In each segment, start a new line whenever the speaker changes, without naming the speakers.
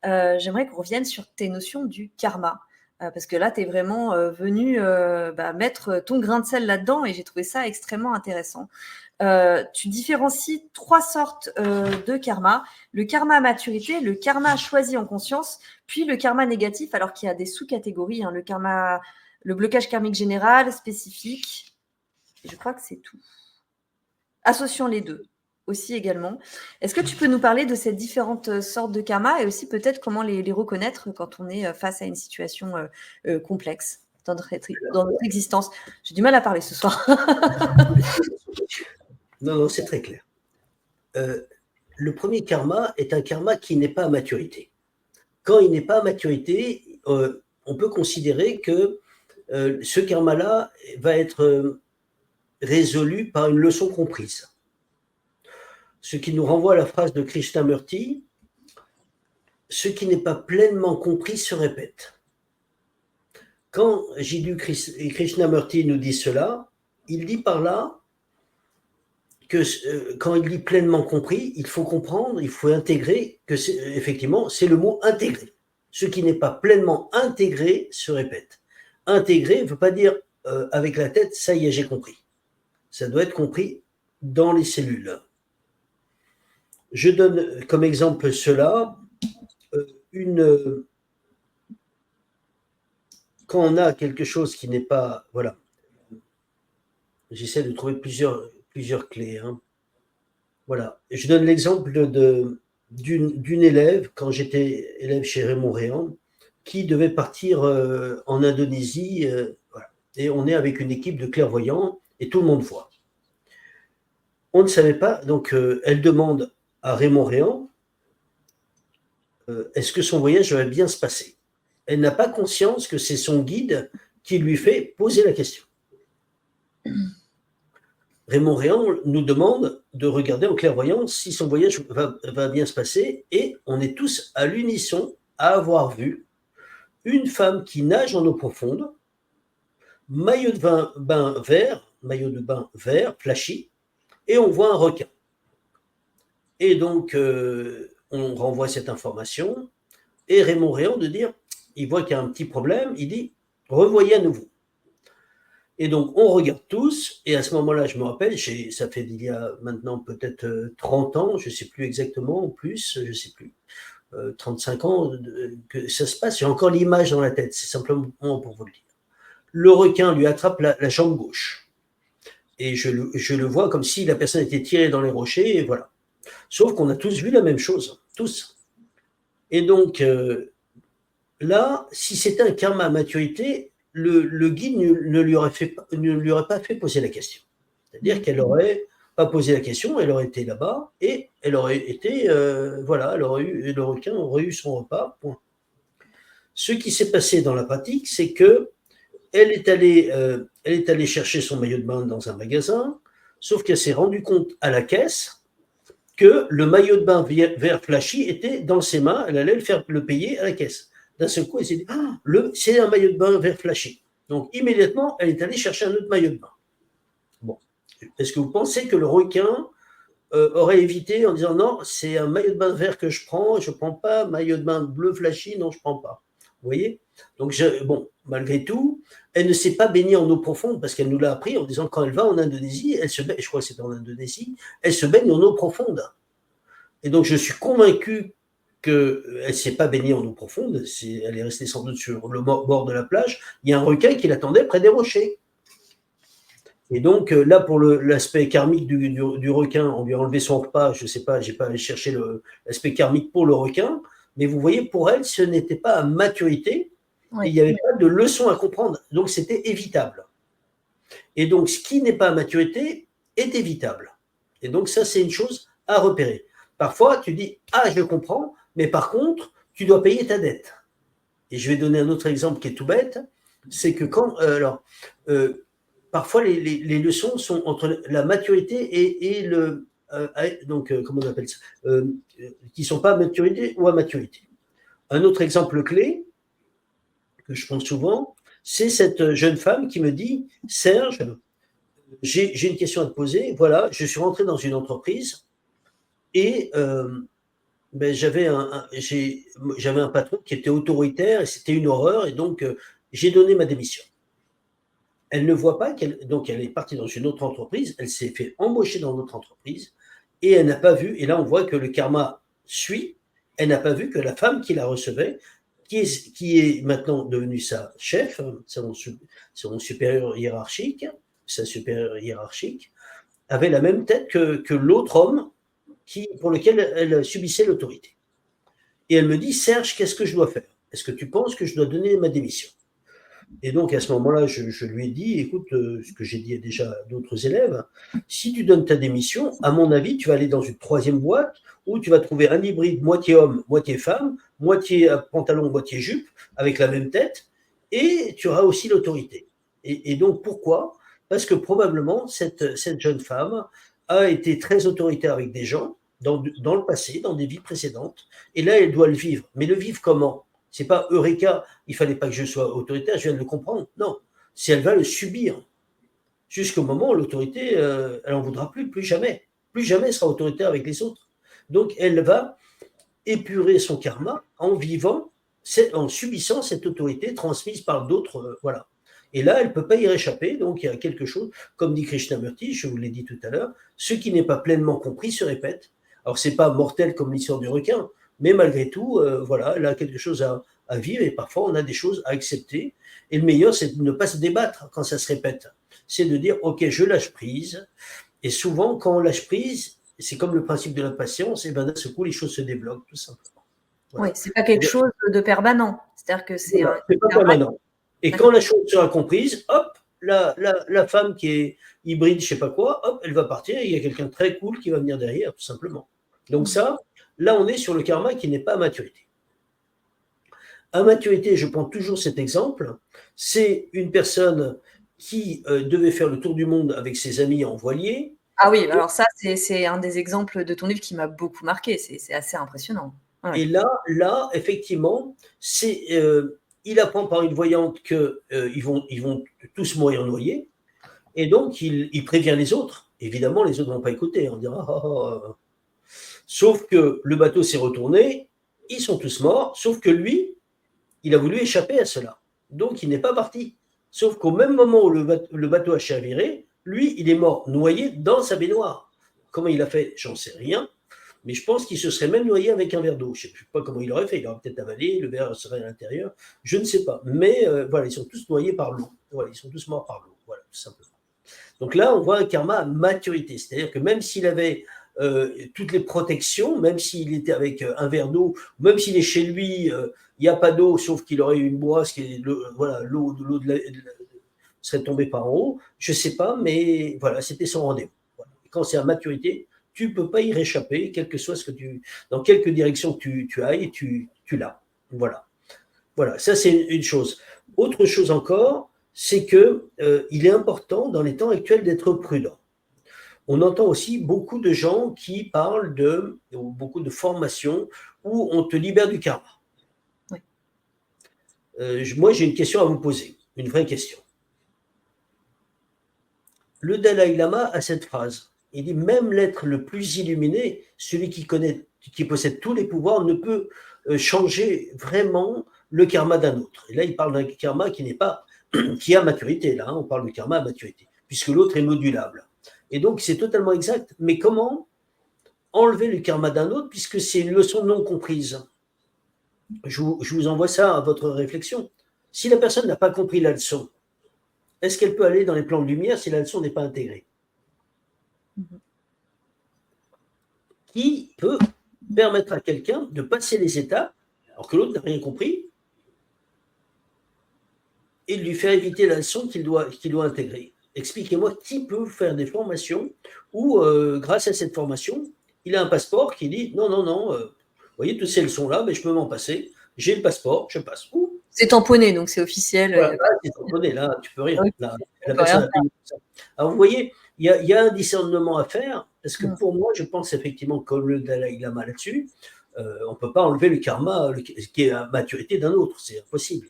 j'aimerais qu'on revienne sur tes notions du karma. Parce que là, tu es vraiment venu mettre ton grain de sel là-dedans et j'ai trouvé ça extrêmement intéressant. Tu différencies 3 sortes de karma. Le karma à maturité, le karma choisi en conscience, puis le karma négatif, alors qu'il y a des sous-catégories. Le karma, le blocage karmique général, spécifique. Je crois que c'est tout. Associant les deux aussi également. Est-ce que tu peux nous parler de ces différentes sortes de karma et aussi peut-être comment les reconnaître quand on est face à une situation complexe dans notre existence? J'ai du mal à parler ce soir.
Non, c'est très clair. Le premier karma est un karma qui n'est pas à maturité. Quand il n'est pas à maturité, on peut considérer que ce karma-là va être résolu par une leçon comprise. Ce qui nous renvoie à la phrase de Krishnamurti, ce qui n'est pas pleinement compris se répète. Quand Jiddu Krishnamurti nous dit cela, il dit par là que quand il dit pleinement compris, il faut comprendre, il faut intégrer que effectivement, c'est le mot intégrer. Ce qui n'est pas pleinement intégré se répète. Intégrer ne veut pas dire avec la tête, ça y est, j'ai compris. Ça doit être compris dans les cellules. Je donne comme exemple cela, quand on a quelque chose qui n'est pas, voilà, j'essaie de trouver plusieurs clés. Hein. Voilà, je donne l'exemple d'une élève, quand j'étais élève chez Raymond Réan, qui devait partir en Indonésie, voilà. Et on est avec une équipe de clairvoyants et tout le monde voit. On ne savait pas, donc elle demande à Raymond Réan est-ce que son voyage va bien se passer. Elle n'a pas conscience que c'est son guide qui lui fait poser la question. Raymond Réan nous demande de regarder en clairvoyance si son voyage va bien se passer et on est tous à l'unisson à avoir vu une femme qui nage en eau profonde, maillot de bain vert, flashy, et on voit un requin. Et donc, on renvoie cette information et Raymond Réan de dire, il voit qu'il y a un petit problème, il dit, revoyez à nouveau. Et donc, on regarde tous, et à ce moment-là, je me rappelle, ça fait d'il y a maintenant peut-être 30 ans, je ne sais plus exactement, ou plus, je ne sais plus, 35 ans que ça se passe, j'ai encore l'image dans la tête, c'est simplement pour vous le dire. Le requin lui attrape la jambe gauche, et je le vois comme si la personne était tirée dans les rochers, et voilà. Sauf qu'on a tous vu la même chose, tous. Et donc, là, si c'était un karma à maturité, le guide ne lui aurait pas fait poser la question. C'est-à-dire qu'elle n'aurait pas posé la question, elle aurait été là-bas et elle aurait été, le requin aurait eu son repas, point. Ce qui s'est passé dans la pratique, c'est que elle est allée chercher son maillot de bain dans un magasin, sauf qu'elle s'est rendue compte à la caisse que le maillot de bain vert flashy était dans ses mains, elle allait le payer à la caisse. D'un seul coup, elle s'est dit c'est un maillot de bain vert flashy. Donc, immédiatement, elle est allée chercher un autre maillot de bain. Bon. Est-ce que vous pensez que le requin aurait évité en disant non, c'est un maillot de bain vert que je ne prends pas, maillot de bain bleu flashy, non, je ne prends pas. Vous voyez? Donc, malgré tout, elle ne s'est pas baignée en eau profonde parce qu'elle nous l'a appris en disant quand elle va en Indonésie, elle se baigne, je crois que c'était en Indonésie, elle se baigne en eau profonde. Et donc, je suis convaincu qu'elle ne s'est pas baignée en eau profonde, elle est restée sans doute sur le bord de la plage, il y a un requin qui l'attendait près des rochers. Et donc, là, pour l'aspect karmique du requin, on lui a enlevé son repas, je ne sais pas, je n'ai pas allé chercher l'aspect karmique pour le requin, mais vous voyez, pour elle, ce n'était pas à maturité, oui. Il n'y avait pas de leçon à comprendre, donc c'était évitable. Et donc, ce qui n'est pas à maturité est évitable. Et donc, ça, c'est une chose à repérer. Parfois, tu dis, je comprends, mais par contre, tu dois payer ta dette. Et je vais donner un autre exemple qui est tout bête, c'est que parfois, les leçons sont entre la maturité et comment on appelle ça, qui ne sont pas à maturité ou à maturité. Un autre exemple clé, que je prends souvent, c'est cette jeune femme qui me dit, Serge, j'ai une question à te poser. Voilà, je suis rentré dans une entreprise et Ben, j'avais un patron qui était autoritaire et c'était une horreur, et donc j'ai donné ma démission. Elle ne voit pas donc elle est partie dans une autre entreprise, elle s'est fait embaucher dans notre entreprise, et elle n'a pas vu, et là on voit que le karma suit, elle n'a pas vu que la femme qui la recevait, qui est maintenant devenue sa chef, son supérieur hiérarchique, sa supérieure hiérarchique, avait la même tête que l'autre homme pour lequel elle subissait l'autorité. Et elle me dit, Serge, qu'est-ce que je dois faire? Est-ce que tu penses que je dois donner ma démission? Et donc, à ce moment-là, je lui ai dit, écoute, ce que j'ai dit déjà à d'autres élèves, si tu donnes ta démission, à mon avis, tu vas aller dans une troisième boîte où tu vas trouver un hybride moitié homme, moitié femme, moitié pantalon, moitié jupe, avec la même tête, et tu auras aussi l'autorité. Et donc, pourquoi? Parce que probablement, cette jeune femme a été très autoritaire avec des gens dans le passé, dans des vies précédentes, et là, elle doit le vivre. Mais le vivre comment? C'est pas Eureka, il fallait pas que je sois autoritaire, je viens de le comprendre. Non, si elle va le subir jusqu'au moment où l'autorité, elle en voudra plus jamais. Plus jamais elle sera autoritaire avec les autres. Donc elle va épurer son karma en vivant, en subissant cette autorité transmise par d'autres. Voilà. Et là, elle ne peut pas y réchapper. Donc il y a quelque chose, comme dit Krishnamurti, je vous l'ai dit tout à l'heure, ce qui n'est pas pleinement compris se répète. Alors c'est pas mortel comme l'histoire du requin, mais malgré tout, voilà, elle a quelque chose à vivre, et parfois on a des choses à accepter. Et le meilleur, c'est de ne pas se débattre quand ça se répète. C'est de dire, ok, je lâche prise. Et souvent, quand on lâche prise, c'est comme le principe de la patience, et ben d'un seul coup, les choses se débloquent, tout simplement.
Voilà. Oui, c'est pas quelque chose de permanent. C'est-à-dire que c'est
voilà, c'est pas permanent. Et quand la chose sera comprise, hop, la femme qui est hybride, je sais pas quoi, hop, elle va partir, et il y a quelqu'un de très cool qui va venir derrière, tout simplement. Donc ça, là, on est sur le karma qui n'est pas à maturité. À maturité, je prends toujours cet exemple, c'est une personne qui devait faire le tour du monde avec ses amis en voilier.
Ah oui, alors ça, c'est un des exemples de ton livre qui m'a beaucoup marqué, c'est assez impressionnant.
Ouais. Et là, effectivement, il apprend par une voyante qu'ils vont tous mourir noyés, et donc il prévient les autres. Évidemment, les autres ne vont pas écouter, on dira Sauf que le bateau s'est retourné, ils sont tous morts, sauf que lui, il a voulu échapper à cela. Donc, il n'est pas parti. Sauf qu'au même moment où le bateau a chaviré, lui, il est mort noyé dans sa baignoire. Comment il a fait? J'en sais rien. Mais je pense qu'il se serait même noyé avec un verre d'eau. Je ne sais pas comment il aurait fait. Il aurait peut-être avalé, le verre serait à l'intérieur. Je ne sais pas. Mais voilà, ils sont tous noyés par l'eau. Voilà, ils sont tous morts par l'eau. Voilà, tout simplement. Donc là, on voit un karma à maturité. C'est-à-dire que même s'il avait toutes les protections, même s'il était avec un verre d'eau, même s'il est chez lui, il n'y a pas d'eau, sauf qu'il aurait eu une boisse, voilà, l'eau serait tombée par en haut. Je ne sais pas, mais voilà, c'était son rendez-vous. Voilà. Quand c'est à maturité, tu ne peux pas y réchapper, quel que soit dans quelque direction que tu ailles, tu l'as. Voilà. Voilà, ça c'est une chose. Autre chose encore, c'est qu'il est important dans les temps actuels d'être prudent. On entend aussi beaucoup de gens qui parlent beaucoup de formations où on te libère du karma. Oui. Moi, j'ai une question à vous poser, une vraie question. Le Dalai Lama a cette phrase. Il dit, même l'être le plus illuminé, celui qui possède tous les pouvoirs, ne peut changer vraiment le karma d'un autre. Et là, il parle d'un karma qui a maturité. Là, on parle de karma à maturité, puisque l'autre est modulable. Et donc, c'est totalement exact. Mais comment enlever le karma d'un autre, puisque c'est une leçon non comprise? Je vous envoie ça à votre réflexion. Si la personne n'a pas compris la leçon, est-ce qu'elle peut aller dans les plans de lumière si la leçon n'est pas intégrée? Qui peut permettre à quelqu'un de passer les étapes, alors que l'autre n'a rien compris, et de lui faire éviter la leçon qu'il doit intégrer? Expliquez-moi qui peut faire des formations où, grâce à cette formation, il a un passeport qui dit non, vous voyez, toutes ces leçons-là, mais je peux m'en passer. J'ai le passeport, je passe.
C'est tamponné, donc c'est officiel.
Voilà, c'est tamponné, là, tu peux rien. Là, la personne a payé pour ça. Alors, vous voyez, il y a un discernement à faire, parce que pour moi, je pense effectivement, comme le Dalai Lama là-dessus, on ne peut pas enlever le karma qui est à maturité d'un autre, c'est impossible.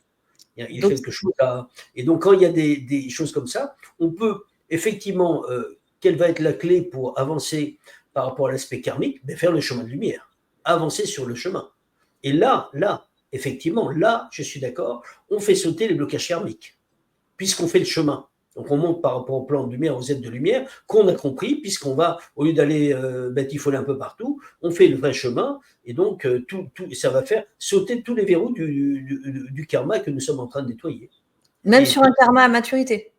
Il y a quelque chose à... Et donc, quand il y a des choses comme ça, on peut effectivement, quelle va être la clé pour avancer par rapport à l'aspect karmique? Faire le chemin de lumière. avancer sur le chemin. Et là, effectivement, là, je suis d'accord, on fait sauter les blocages karmiques, puisqu'on fait le chemin. Donc on monte par rapport au plan de lumière, aux aides de lumière, qu'on a compris, puisqu'on va, au lieu d'aller batifoler un peu partout, on fait le vrai chemin, et donc ça va faire sauter tous les verrous du karma que nous sommes en train de nettoyer.
Même sur un karma à maturité.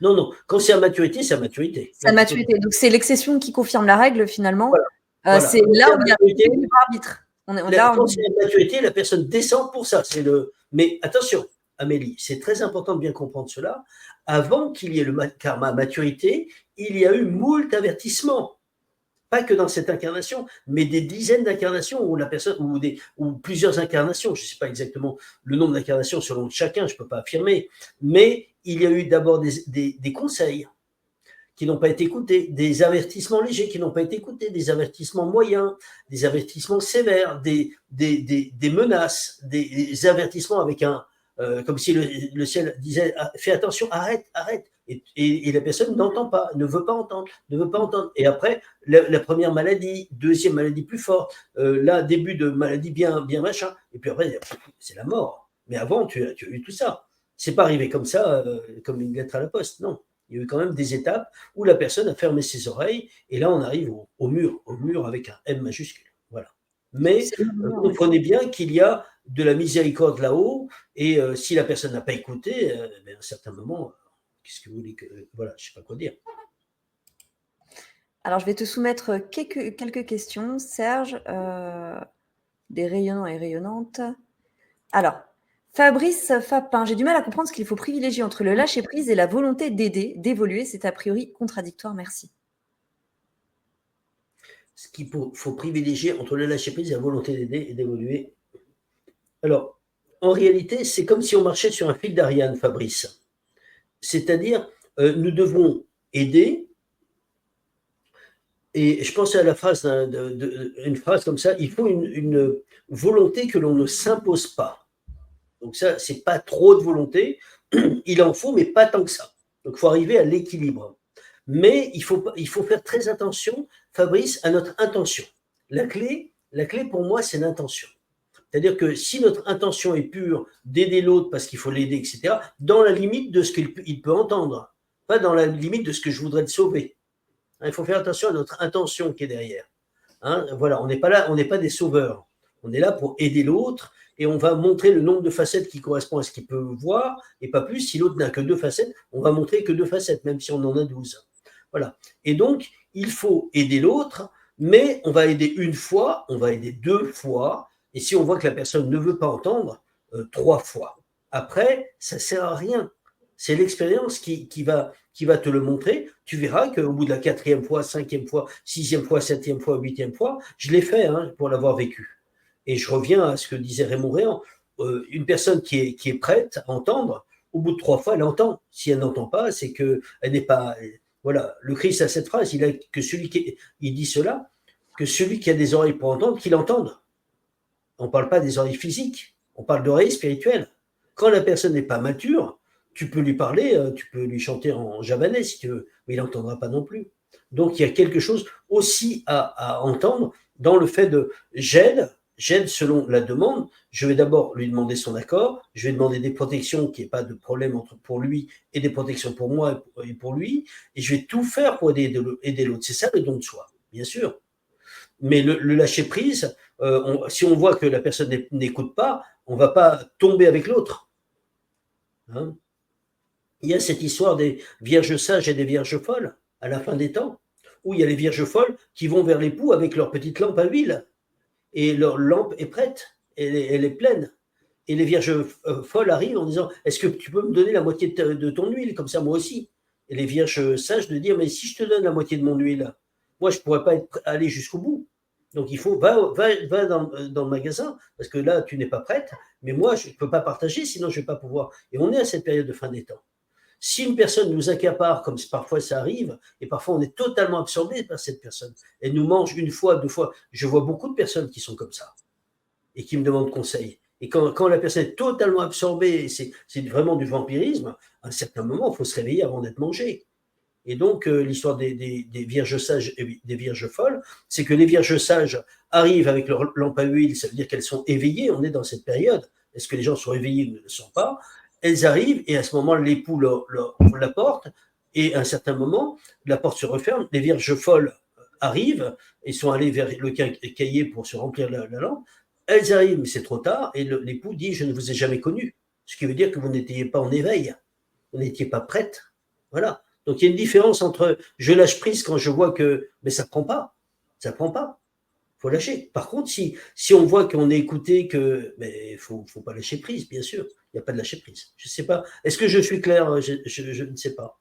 Non, quand c'est à maturité, c'est à maturité.
C'est à maturité. Donc c'est l'exception qui confirme la règle finalement.
Voilà.
C'est là où il y a le libre arbitre.
Quand c'est à maturité, la personne descend pour ça. Mais attention, Amélie, c'est très important de bien comprendre cela. Avant qu'il y ait le karma à maturité, il y a eu moult avertissements. Pas que dans cette incarnation, mais des dizaines d'incarnations où la personne, ou plusieurs incarnations, je ne sais pas exactement le nombre d'incarnations selon chacun, je ne peux pas affirmer, mais il y a eu d'abord des conseils qui n'ont pas été écoutés, des avertissements légers qui n'ont pas été écoutés, des avertissements moyens, des avertissements sévères, des menaces, des avertissements avec comme si le ciel disait fais attention, arrête. Et la personne n'entend pas, ne veut pas entendre. Et après, la première maladie, deuxième maladie plus forte, là, début de maladie bien machin, et puis après, c'est la mort. Mais avant, tu as eu tout ça. C'est pas arrivé comme ça, comme une lettre à la poste, non. Il y a eu quand même des étapes où la personne a fermé ses oreilles, et là, on arrive au mur avec un M majuscule. Voilà. Mais comprenez bien qu'il y a de la miséricorde là-haut, et si la personne n'a pas écouté, à un certain moment, qu'est-ce que vous voulez que. Voilà, je ne sais pas quoi dire.
Alors, je vais te soumettre quelques questions, Serge, des rayonnants et rayonnantes. Alors, Fabrice Fapin, j'ai du mal à comprendre ce qu'il faut privilégier entre le lâcher-prise et la volonté d'aider, d'évoluer. C'est a priori contradictoire, merci.
Ce qu'il faut privilégier entre le lâcher-prise et la volonté d'aider et d'évoluer. Alors, en réalité, c'est comme si on marchait sur un fil d'Ariane, Fabrice. C'est-à-dire, nous devons aider, et je pensais à la phrase, une phrase comme ça, il faut une volonté que l'on ne s'impose pas. Donc ça, c'est pas trop de volonté, il en faut, mais pas tant que ça. Donc il faut arriver à l'équilibre. Mais il faut faire très attention, Fabrice, à notre intention. La clé pour moi, c'est l'intention. C'est-à-dire que si notre intention est pure d'aider l'autre parce qu'il faut l'aider, etc., dans la limite de ce qu'il peut entendre, pas dans la limite de ce que je voudrais le sauver. Il faut faire attention à notre intention qui est derrière. Voilà, on n'est pas là, on n'est pas des sauveurs. On est là pour aider l'autre, et on va montrer le nombre de facettes qui correspond à ce qu'il peut voir, et pas plus. Si l'autre n'a que 2 facettes, on va montrer que 2 facettes, même si on en a 12. Voilà. Et donc, il faut aider l'autre, mais on va aider une fois, on va aider 2 fois, et si on voit que la personne ne veut pas entendre, 3 fois. Après, ça ne sert à rien. C'est l'expérience qui va te le montrer. Tu verras qu'au bout de la 4e fois, 5e fois, 6e fois, 7e fois, 8e fois, je l'ai fait pour l'avoir vécu. Et je reviens à ce que disait Raymond Réan. Une personne qui est prête à entendre, au bout de 3 fois, elle entend. Si elle n'entend pas, c'est qu'elle n'est pas. Voilà, le Christ a cette phrase, il dit cela, que celui qui a des oreilles pour entendre, qu'il entende. On ne parle pas des oreilles physiques, on parle d'oreilles spirituelles. Quand la personne n'est pas mature, tu peux lui parler, tu peux lui chanter en javanais si tu veux, mais il n'entendra pas non plus. Donc il y a quelque chose aussi à entendre dans le fait de j'aide selon la demande. Je vais d'abord lui demander son accord, je vais demander des protections, qu'il n'y ait pas de problème pour lui, et des protections pour moi et pour lui, et je vais tout faire pour aider l'autre. C'est ça le don de soi, bien sûr. Mais le lâcher-prise, si on voit que la personne n'écoute pas, on ne va pas tomber avec l'autre. Il y a cette histoire des vierges sages et des vierges folles à la fin des temps, où il y a les vierges folles qui vont vers l'époux avec leur petite lampe à huile, et leur lampe est prête, elle est pleine. Et les vierges folles arrivent en disant « Est-ce que tu peux me donner la moitié de ton huile, comme ça moi aussi ?» Et les vierges sages de dire « Mais si je te donne la moitié de mon huile, moi je ne pourrais pas aller jusqu'au bout. Donc il faut, va dans le magasin, parce que là tu n'es pas prête, mais moi je ne peux pas partager, sinon je ne vais pas pouvoir. » Et on est à cette période de fin des temps. Si une personne nous accapare, comme parfois ça arrive, et parfois on est totalement absorbé par cette personne, elle nous mange 1 fois, 2 fois. Je vois beaucoup de personnes qui sont comme ça et qui me demandent conseil. Et quand la personne est totalement absorbée, c'est vraiment du vampirisme, à un certain moment, il faut se réveiller avant d'être mangé. Et donc, l'histoire des vierges sages et des vierges folles, c'est que les vierges sages arrivent avec leur lampe à huile, ça veut dire qu'elles sont éveillées, on est dans cette période. Est-ce que les gens sont éveillés ou ne le sont pas? Elles arrivent et à ce moment, l'époux ouvre la porte et à un certain moment, la porte se referme, les vierges folles arrivent et sont allées vers le cahier pour se remplir la lampe. Elles arrivent, mais c'est trop tard, et l'époux dit « je ne vous ai jamais connu », ce qui veut dire que vous n'étiez pas en éveil, vous n'étiez pas prête. Voilà. Donc, il y a une différence entre je lâche prise quand je vois que mais ça ne prend pas. Ça ne prend pas. Il faut lâcher. Par contre, si on voit qu'on est écouté, mais il faut pas lâcher prise, bien sûr. Il n'y a pas de lâcher prise. Je ne sais pas. Est-ce que je suis clair? Je ne sais pas.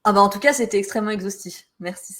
Ah bah en tout cas, c'était extrêmement exhaustif. Merci.